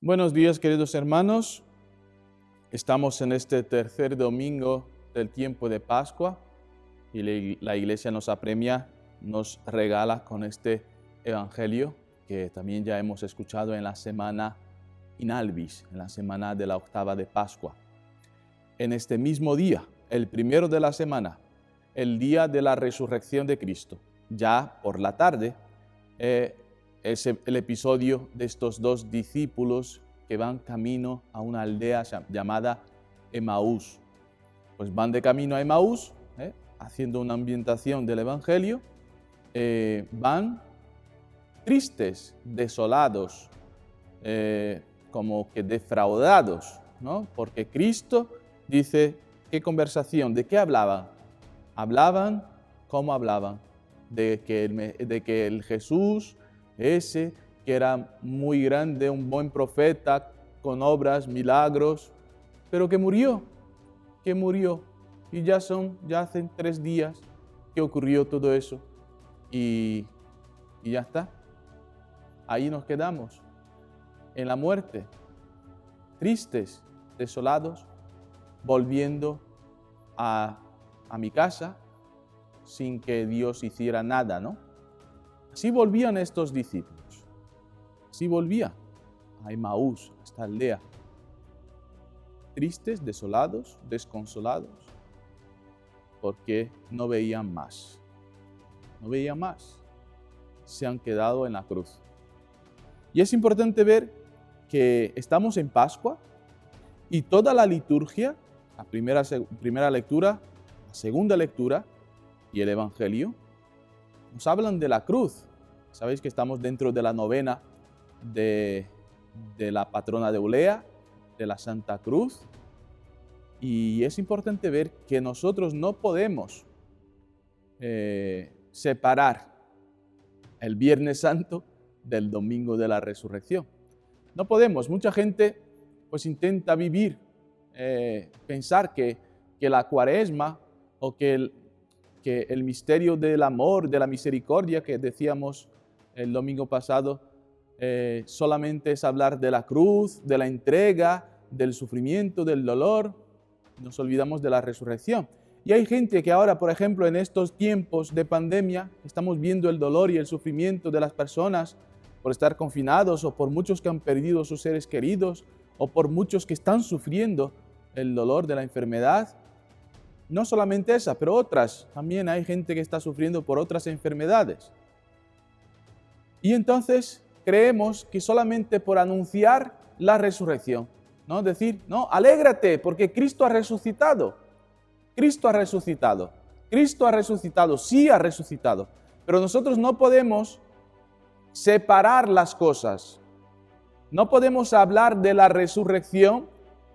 Buenos días, queridos hermanos. Estamos en este tercer domingo del tiempo de Pascua y la Iglesia nos apremia, nos regala con este Evangelio que también ya hemos escuchado en la semana in albis, en la semana de la octava de Pascua. En este mismo día, el primero de la semana, el día de la resurrección de Cristo, ya por la tarde, es el episodio de estos dos discípulos que van camino a una aldea llamada Emaús. Pues van de camino a Emaús, haciendo una ambientación del Evangelio, van tristes, desolados, como que defraudados, ¿no? Porque Cristo dice, ¿qué conversación? ¿De qué hablaban? Hablaban, ¿cómo hablaban? De que el Jesús ese que era muy grande, un buen profeta, con obras, milagros, pero que murió. Y ya hacen 3 días que ocurrió todo eso. Y ya está. Ahí nos quedamos, en la muerte, tristes, desolados, volviendo a mi casa, sin que Dios hiciera nada, ¿no? Así volvían estos discípulos, así volvían a Emaús, a esta aldea, tristes, desolados, desconsolados, porque no veían más, se han quedado en la cruz. Y es importante ver que estamos en Pascua y toda la liturgia, la primera lectura, la segunda lectura y el Evangelio, nos hablan de la cruz. Sabéis que estamos dentro de la novena de la patrona de Olea, de la Santa Cruz. Y es importante ver que nosotros no podemos separar el Viernes Santo del Domingo de la Resurrección. No podemos. Mucha gente pues intenta vivir, pensar que la Cuaresma o que el misterio del amor, de la misericordia que decíamos el domingo pasado, solamente es hablar de la cruz, de la entrega, del sufrimiento, del dolor. Nos olvidamos de la resurrección. Y hay gente que ahora, por ejemplo, en estos tiempos de pandemia, estamos viendo el dolor y el sufrimiento de las personas por estar confinados, o por muchos que han perdido sus seres queridos, o por muchos que están sufriendo el dolor de la enfermedad. No solamente esa, pero otras. También hay gente que está sufriendo por otras enfermedades. Y entonces creemos que solamente por anunciar la resurrección, ¿no? Decir, no, alégrate porque Cristo ha resucitado. Cristo ha resucitado. Cristo ha resucitado, sí ha resucitado. Pero nosotros no podemos separar las cosas. No podemos hablar de la resurrección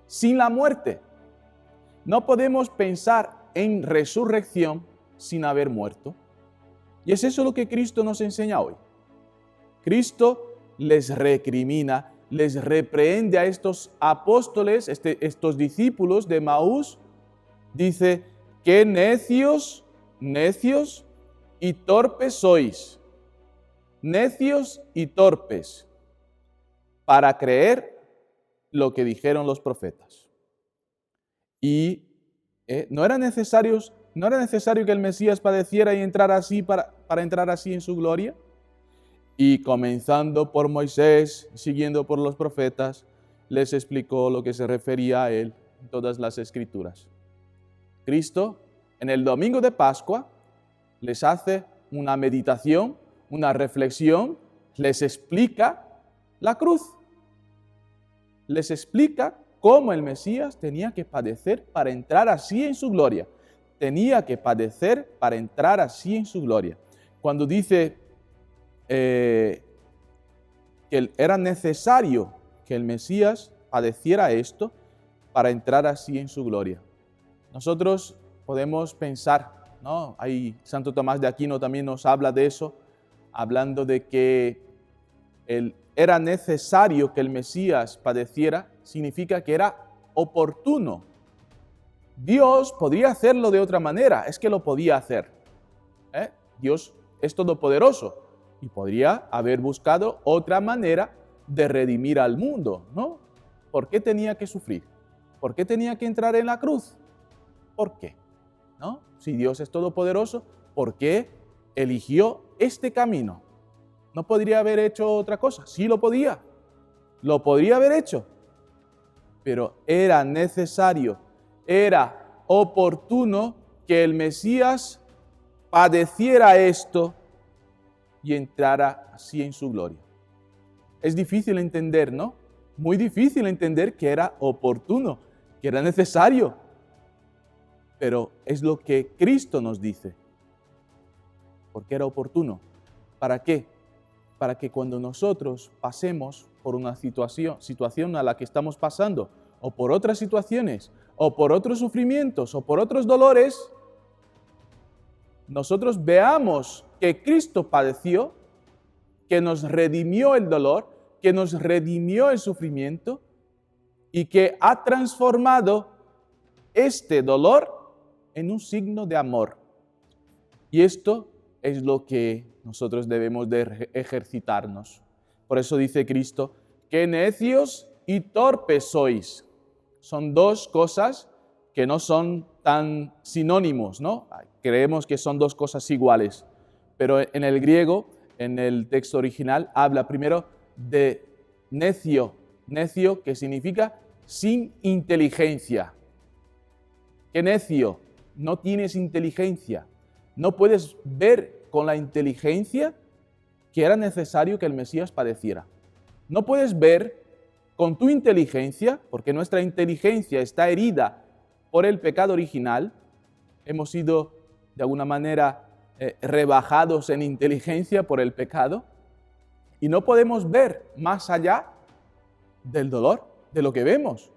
sin la muerte. No podemos pensar en resurrección sin haber muerto. Y es eso lo que Cristo nos enseña hoy. Cristo les recrimina, les reprehende a estos apóstoles, estos discípulos de Emaús. Dice, qué necios y torpes sois. Necios y torpes para creer lo que dijeron los profetas. Y no era necesario que el Mesías padeciera y entrara así para entrar así en su gloria. Y comenzando por Moisés, siguiendo por los profetas, les explicó lo que se refería a él en todas las Escrituras. Cristo, en el domingo de Pascua, les hace una meditación, una reflexión, les explica la cruz. Les explica cómo el Mesías tenía que padecer para entrar así en su gloria. Tenía que padecer para entrar así en su gloria. Cuando dice que era necesario que el Mesías padeciera esto para entrar así en su gloria. Nosotros podemos pensar, ¿no? Ahí Santo Tomás de Aquino también nos habla de eso, hablando de que era necesario que el Mesías padeciera, significa que era oportuno. Dios podría hacerlo de otra manera, es que lo podía hacer. Dios es todopoderoso y podría haber buscado otra manera de redimir al mundo, ¿no? ¿Por qué tenía que sufrir? ¿Por qué tenía que entrar en la cruz? ¿Por qué? ¿No? Si Dios es todopoderoso, ¿por qué eligió este camino? ¿No podría haber hecho otra cosa? Sí lo podía. Lo podría haber hecho. Pero era necesario, era oportuno que el Mesías padeciera esto y entrara así en su gloria. Es difícil entender, ¿no? Muy difícil entender que era oportuno, que era necesario. Pero es lo que Cristo nos dice. Porque era oportuno. ¿Para qué? Para que cuando nosotros pasemos por una situación a la que estamos pasando, o por otras situaciones, o por otros sufrimientos, o por otros dolores, nosotros veamos que Cristo padeció, que nos redimió el dolor, que nos redimió el sufrimiento y que ha transformado este dolor en un signo de amor. Y esto es lo que nosotros debemos de ejercitarnos. Por eso dice Cristo, ¡qué necios y torpes sois! Son dos cosas que no son tan sinónimos, ¿no? Creemos que son dos cosas iguales, pero en el griego, en el texto original, habla primero de necio, necio que significa sin inteligencia. ¡Qué necio! No tienes inteligencia. No puedes ver con la inteligencia que era necesario que el Mesías padeciera. No puedes ver con tu inteligencia, porque nuestra inteligencia está herida por el pecado original, hemos sido de alguna manera rebajados en inteligencia por el pecado, y no podemos ver más allá del dolor, de lo que vemos.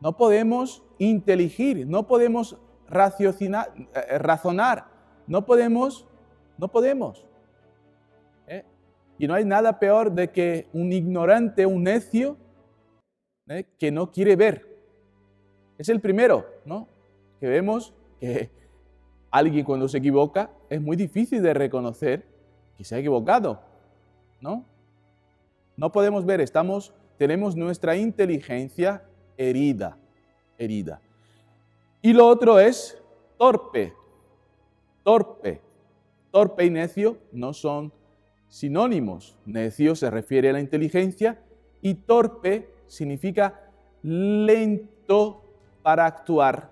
No podemos inteligir, no podemos razonar, no podemos. Y no hay nada peor de que un ignorante, un necio, que no quiere ver. Es el primero, ¿no? Que vemos que alguien cuando se equivoca es muy difícil de reconocer que se ha equivocado, ¿no? No podemos ver, tenemos nuestra inteligencia herida. Y lo otro es torpe. Torpe y necio no son sinónimos. Necio se refiere a la inteligencia y torpe significa lento para actuar,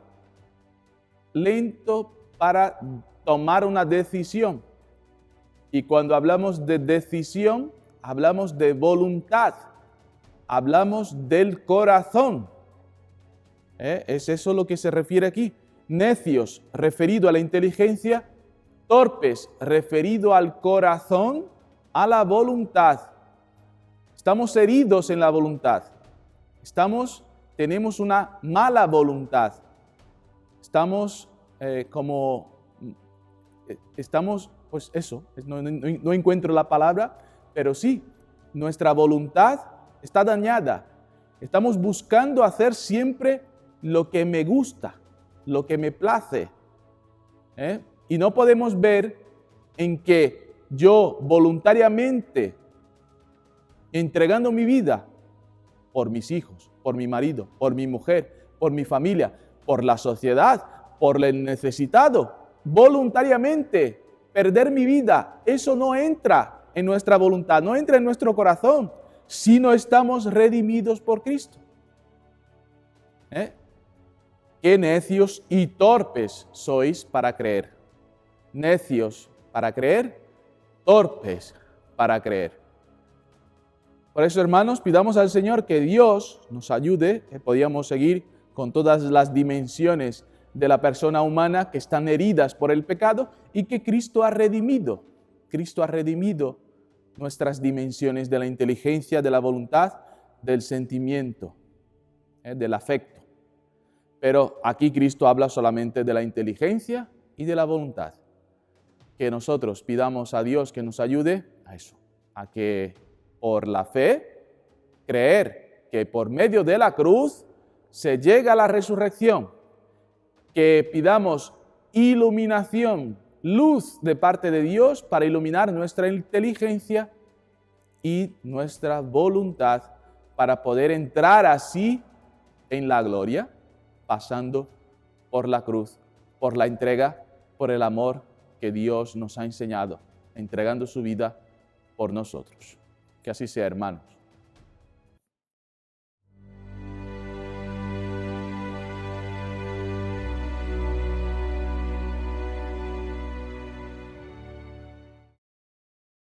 lento para tomar una decisión. Y cuando hablamos de decisión, hablamos de voluntad, hablamos del corazón. Es eso lo que se refiere aquí. Necios, referido a la inteligencia, torpes, referido al corazón, a la voluntad. Estamos heridos en la voluntad. Tenemos una mala voluntad. Pues eso, no encuentro la palabra, pero sí, nuestra voluntad está dañada. Estamos buscando hacer siempre lo que me gusta, lo que me place. Y no podemos ver en que yo voluntariamente, entregando mi vida por mis hijos, por mi marido, por mi mujer, por mi familia, por la sociedad, por el necesitado, voluntariamente perder mi vida, eso no entra en nuestra voluntad, no entra en nuestro corazón, si no estamos redimidos por Cristo. ¡Qué necios y torpes sois para creer! Necios para creer, torpes para creer. Por eso, hermanos, pidamos al Señor que Dios nos ayude, que podamos seguir con todas las dimensiones de la persona humana que están heridas por el pecado y que Cristo ha redimido. Cristo ha redimido nuestras dimensiones de la inteligencia, de la voluntad, del sentimiento, del afecto. Pero aquí Cristo habla solamente de la inteligencia y de la voluntad. Que nosotros pidamos a Dios que nos ayude a eso, a que por la fe, creer que por medio de la cruz se llega a la resurrección, que pidamos iluminación, luz de parte de Dios para iluminar nuestra inteligencia y nuestra voluntad para poder entrar así en la gloria, pasando por la cruz, por la entrega, por el amor que Dios nos ha enseñado, entregando su vida por nosotros. Que así sea, hermanos.